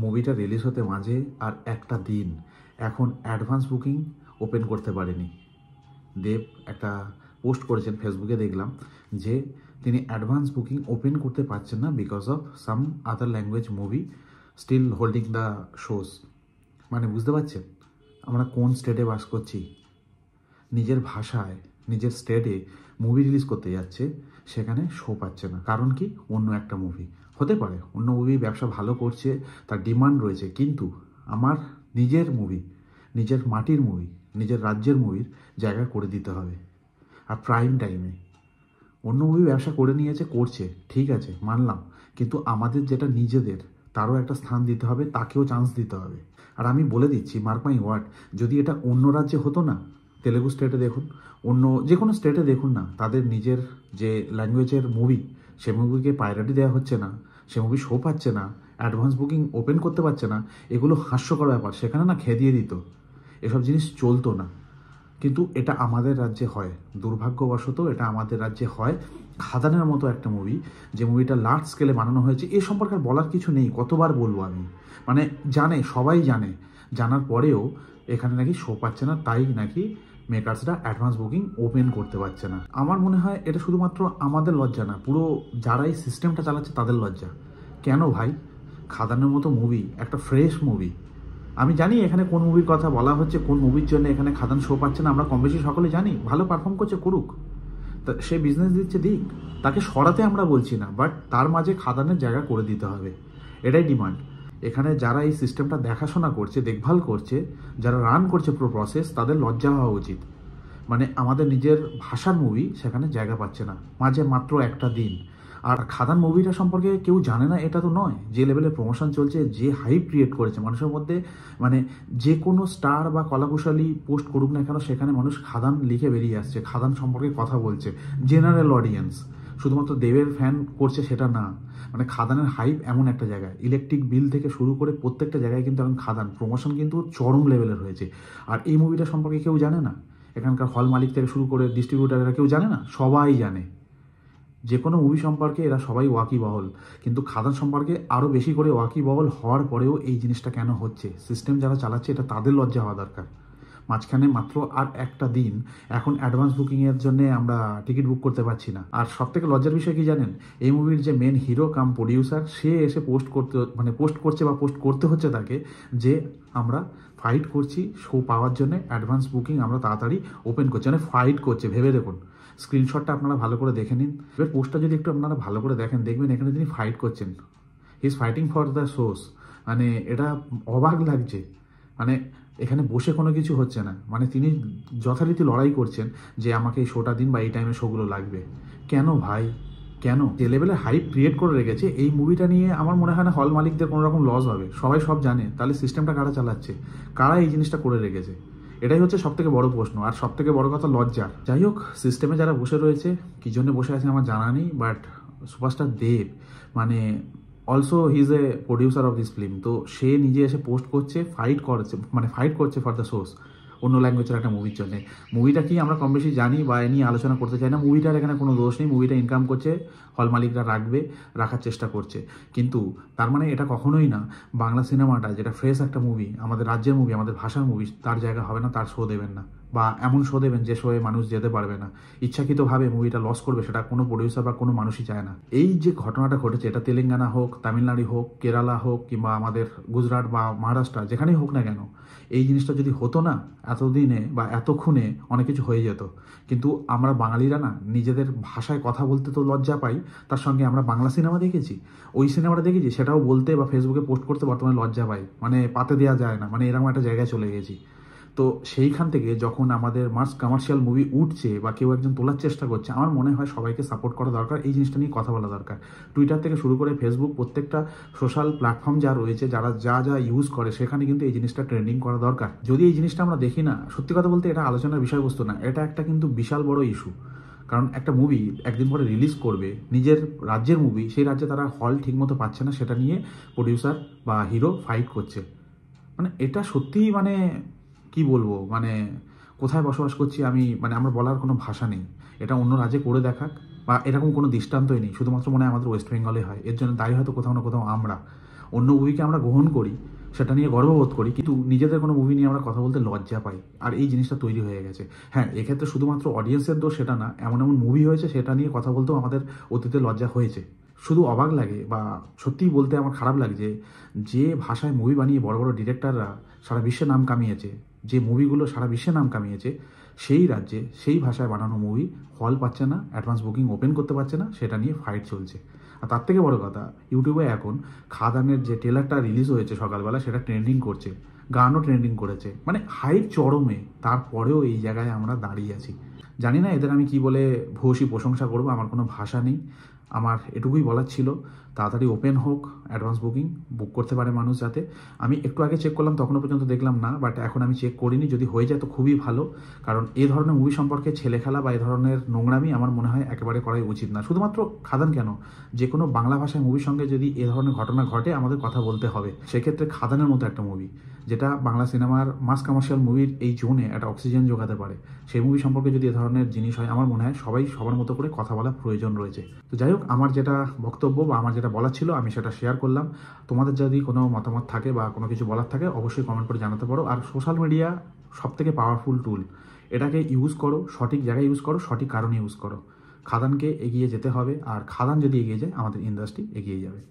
মুভিটা রিলিজ হতে মাঝে আর একটা দিন এখন অ্যাডভান্স বুকিং ওপেন করতে পারেনি। দেব একটা পোস্ট করেছেন ফেসবুকে, দেখলাম যে তিনি অ্যাডভান্স বুকিং ওপেন করতে পারছেন না because of some other language movie still holding the shows. মানে বুঝতে পারছেন আমরা কোন স্টেটে বাস করছি? নিজের ভাষায় নিজের স্টেটে মুভি রিলিজ করতে যাচ্ছে, সেখানে শো পাচ্ছে না। কারণ কি? অন্য একটা মুভি হতে পারে, অন্য মুভি ব্যবসা ভালো করছে, তার ডিমান্ড রয়েছে, কিন্তু আমার নিজের মুভি, নিজের মাটির মুভি, নিজের রাজ্যের মুভির জায়গা করে দিতে হবে। আর প্রাইম টাইমে অন্য মুভি ব্যবসা করে নিয়েছে, করছে, ঠিক আছে মানলাম, কিন্তু আমাদের যেটা নিজেদের তারও একটা স্থান দিতে হবে, তাকেও চান্স দিতে হবে। আর আমি বলে দিচ্ছি, মার্ক মাই ওয়ার্ড, যদি এটা অন্য রাজ্যে হতো না, তেলেগু স্টেটে দেখুন, অন্য যে কোনো স্টেটে দেখুন না, তাদের নিজের যে ল্যাঙ্গুয়েজের মুভি, সে মুভিকে পাইরেটি দেওয়া হচ্ছে না, সে মুভি শো পাচ্ছে না, অ্যাডভান্স বুকিং ওপেন করতে পারছে না, এগুলো হাস্যকর ব্যাপার। সেখানে না খেয়ে দিয়ে দিত, এসব জিনিস চলতো না। কিন্তু এটা আমাদের রাজ্যে হয়, দুর্ভাগ্যবশত এটা আমাদের রাজ্যে হয়। খাদানের মতো একটা মুভি, যে মুভিটা লার্জ স্কেলে বানানো হয়েছে, এ সম্পর্কে আর বলার কিছু নেই, কতবার বলবো আমি। মানে জানে, সবাই জানে, জানার পরেও এখানে নাকি শো পাচ্ছে না, তাই নাকি মেকার্সরা অ্যাডভান্স বুকিং ওপেন করতে পারছে না। আমার মনে হয় এটা শুধুমাত্র আমাদের লজ্জা না, পুরো যারা এই সিস্টেমটা চালাচ্ছে তাদের লজ্জা। কেন ভাই? খাদানের মতো মুভি, একটা ফ্রেশ মুভি, আমি জানি এখানে কোন মুভির কথা বলা হচ্ছে, কোন মুভির জন্য এখানে খাদান শো পাচ্ছে না, আমরা কম বেশি সকলে জানি। ভালো পারফর্ম করছে, করুক, তা সে বিজনেস দিচ্ছে, দিক, তাকে সরাতে আমরা বলছি না, বাট তার মাঝে খাদানের জায়গা করে দিতে হবে, এটাই ডিমান্ড। এখানে যারা এই সিস্টেমটা দেখাশোনা করছে, দেখভাল করছে, যারা রান করছে পুরো প্রসেস, তাদের লজ্জা হওয়া উচিত। মানে আমাদের নিজের ভাষার মুভি সেখানে জায়গা পাচ্ছে না, মাঝে মাত্র একটা দিন। আর খাদান মুভিটা সম্পর্কে কেউ জানে না এটা তো নয়, যে লেভেলে প্রমোশন চলছে, যে হাইপ ক্রিয়েট করেছে মানুষের মধ্যে, মানে যে কোনো স্টার বা কলাকুশলী পোস্ট করুক না কেন, সেখানে মানুষ খাদান লিখে বেরিয়ে আসছে, খাদান সম্পর্কে কথা বলছে, জেনারেল অডিয়েন্স। শুধুমাত্র দেবের ফ্যান করছে সেটা না, মানে খাদানের হাইপ এমন একটা জায়গায়, ইলেকট্রিক বিল থেকে শুরু করে প্রত্যেকটা জায়গায় কিন্তু এখন খাদান প্রমোশন কিন্তু চরম লেভেলের হয়েছে। আর এই মুভিটা সম্পর্কে কেউ জানে না, এখানকার হল মালিক থেকে শুরু করে ডিস্ট্রিবিউটার, এরা কেউ জানে না, সবাই জানে। যে কোনো মুভি সম্পর্কে এরা সবাই ওয়াকিবহল, কিন্তু খাদান সম্পর্কে আরও বেশি করে ওয়াকিবহল হওয়ার পরেও এই জিনিসটা কেন হচ্ছে? সিস্টেম যারা চালাচ্ছে এটা তাদের লজ্জা হওয়া দরকার। মাঝখানে মাত্র আর একটা দিন, এখন অ্যাডভান্স বুকিংয়ের জন্য আমরা টিকিট বুক করতে পারছি না। আর সব থেকে লজ্জার বিষয় কি জানেন? এই মুভির যে মেন হিরো কাম প্রডিউসার, সে এসে পোস্ট করছে বা পোস্ট করতে হচ্ছে তাকে, যে আমরা ফাইট করছি শো পাওয়ার জন্য, অ্যাডভান্স বুকিং আমরা তাড়াতাড়ি ওপেন করছি, মানে ফাইট করছে। ভেবে দেখুন, স্ক্রিনশটটা আপনারা ভালো করে দেখে নিন, এবার পোস্টটা যদি একটু আপনারা ভালো করে দেখেন, দেখবেন এখানে তিনি ফাইট করছেন, he is fighting for the shows. মানে এটা অবাক লাগছে, মানে এখানে বসে কোনো কিছু হচ্ছে না, মানে তিনি যথারীতি লড়াই করছেন যে আমাকে এই শোটা দিন বা এই টাইমে শোগুলো লাগবে। কেন ভাই, কেন? যে লেভেলে হাইপ ক্রিয়েট করে রেখেছে এই মুভিটা নিয়ে, আমার মনে হয় না হল মালিকদের কোনো রকম লস হবে। সবাই সব জানে, তাহলে সিস্টেমটা কারা চালাচ্ছে, কারা এই জিনিসটা করে রেখেছে? এটাই হচ্ছে সব থেকে বড় প্রশ্ন, আর সব থেকে বড় কথা লজ্জার। যাই হোক, সিস্টেমে যারা বসে রয়েছে, কি জন্য বসে আছে আমার জানা নেই, বাট সুপারস্টার দেব, মানে also he is a producer of this film, তো সে নিজে এসে পোস্ট করছে, ফাইট করছে ফর দ্য সোর্স, অন্য ল্যাঙ্গুয়েজের একটা মুভির জন্য। মুভিটা কি আমরা কম বেশি জানি বা এ নিয়ে আলোচনা করতে চাই না, মুভিটার এখানে কোনো দোষ নেই, মুভিটা ইনকাম করছে, হল মালিকরা রাখার চেষ্টা করছে, কিন্তু তার মানে এটা কখনোই না বাংলা সিনেমাটা যেটা ফ্রেশ একটা মুভি, আমাদের রাজ্যের মুভি, আমাদের ভাষার মুভি, তার জায়গা হবে না, তার শো দেবেন না, বা এমন শো দেবেন যে শোয়ে মানুষ যেতে পারবে না, ইচ্ছাকৃতভাবে মুভিটা লস করবে, সেটা কোনো প্রডিউসার বা কোনো মানুষই চায় না। এই যে ঘটনাটা ঘটেছে, এটা তেলেঙ্গানা হোক, তামিলনাড়ু হোক, কেরালা হোক, কিংবা আমাদের গুজরাট বা মহারাষ্ট্র, যেখানেই হোক না কেন, এই জিনিসটা যদি হতো না এতদিনে বা এতক্ষণে, অনেক কিছু হয়ে যেত। কিন্তু আমরা বাঙালিরা না নিজেদের ভাষায় কথা বলতে তো লজ্জা পাই, তার সঙ্গে আমরা বাংলা সিনেমা দেখেছি, ওই সিনেমাটা দেখেছি, সেটাও বলতে বা ফেসবুকে পোস্ট করতে বর্তমানে লজ্জা পাই, মানে পাতে দেওয়া যায় না, মানে এরকম একটা জায়গায় চলে গেছি। তো সেইখান থেকে যখন আমাদের মাস কমার্শিয়াল মুভি উঠছে বা কেউ একজন তোলার চেষ্টা করছে, আমার মনে হয় সবাইকে সাপোর্ট করা দরকার, এই জিনিসটা নিয়ে কথা বলা দরকার। টুইটার থেকে শুরু করে ফেসবুক, প্রত্যেকটা সোশ্যাল প্ল্যাটফর্ম যা রয়েছে, যারা যা ইউজ করে, সেখানে কিন্তু এই জিনিসটা ট্রেন্ডিং করা দরকার। যদি এই জিনিসটা আমরা দেখি না, সত্যি কথা বলতে এটা আলোচনার বিষয়বস্তু না, এটা একটা কিন্তু বিশাল বড় ইস্যু। কারণ একটা মুভি একদিন পরে রিলিজ করবে, নিজের রাজ্যের মুভি, সেই রাজ্যে তারা হল ঠিকমতো পাচ্ছে না, সেটা নিয়ে প্রডিউসার বা হিরো ফাইট করছে। মানে এটা সত্যিই, মানে কি বলবো, মানে কোথায় বসবাস করছি আমি, মানে আমার বলার কোনো ভাষা নেই। এটা অন্য রাজ্যে করে দেখাক, বা এরকম কোনো দৃষ্টান্তই নেই, শুধুমাত্র মনে হয় আমাদের ওয়েস্ট বেঙ্গলে হয়, এর জন্য দায়ী হয়তো কোথাও না কোথাও আমরা। অন্য মুভিকে আমরা গ্রহণ করি, সেটা নিয়ে গর্ববোধ করি, কিন্তু নিজেদের কোনো মুভি নিয়ে আমরা কথা বলতে লজ্জা পাই। আর এই জিনিসটা তৈরি হয়ে গেছে। হ্যাঁ, এক্ষেত্রে শুধুমাত্র অডিয়েন্সের দোষ সেটা না, এমন এমন মুভি হয়েছে সেটা নিয়ে কথা বলতেও আমাদের অতীতে লজ্জা হয়েছে। শুধু অবাক লাগে বা সত্যিই বলতে আমার খারাপ লাগছে, যে ভাষায় মুভি বানিয়ে বড় বড় ডিরেক্টররা সারা বিশ্বে নাম কামিয়েছে, যে মুভিগুলো সারা বিশ্বে নাম কামিয়েছে, সেই রাজ্যে সেই ভাষায় বানানো মুভি হল পাচ্ছে না, অ্যাডভান্স বুকিং ওপেন করতে পারছে না, সেটা নিয়ে ফাইট চলছে। আর তার থেকে বড় কথা, ইউটিউবে এখন খাদানের যে ট্রেলারটা রিলিজ হয়েছে সকালবেলা, সেটা ট্রেন্ডিং করছে, গানও ট্রেন্ডিং করেছে, মানে হাইপ চরমে। তারপরেও এই জায়গায় আমরা দাঁড়িয়ে আছি। জানি না এদের আমি কি বলে ভূয়সী প্রশংসা করবো, আমার কোনো ভাষা নেই। আমার এটুকুই বলার ছিল, তাড়াতাড়ি ওপেন হোক অ্যাডভান্স বুকিং, বুক করতে পারে মানুষ যাতে। আমি একটু আগে চেক করলাম, তখনও পর্যন্ত দেখলাম না, বাট এখন আমি চেক করিনি। যদি হয়ে যায় তো খুবই ভালো, কারণ এই ধরনের মুভি সম্পর্কে ছেলে খেলা বা এই ধরনের নোংরামি আমার মনে হয় একেবারে করাই উচিত না। শুধুমাত্র খাদান কেন, যে কোনো বাংলা ভাষায় মুভির সঙ্গে যদি এ ধরনের ঘটনা ঘটে আমাদের কথা বলতে হবে। সেক্ষেত্রে খাদানের মতো একটা মুভি, যেটা বাংলা সিনেমার মাস কমার্শিয়াল মুভির এই জোনে একটা অক্সিজেন যোগাতে পারে, সেই মুভি সম্পর্কে যদি এ ধরনের জিনিস হয়, আমার মনে হয় সবাই সবার মতো করে কথা বলার প্রয়োজন রয়েছে। তো যাই হোক, আমার যেটা বক্তব্য বা আমার যেটা বলার ছিল আমি সেটা শেয়ার করলাম। তোমাদের যদি কোনো মতামত থাকে বা কোনো কিছু বলার থাকে অবশ্যই কমেন্ট করে জানাতে পারো। আর সোশ্যাল মিডিয়া সবথেকে পাওয়ারফুল টুল, এটাকে ইউজ করো, সঠিক জায়গায় ইউজ করো, সঠিক কারণে ইউজ করো। খাদানকে এগিয়ে যেতে হবে, আর খাদান যদি এগিয়ে যায় আমাদের ইন্ডাস্ট্রি এগিয়ে যাবে।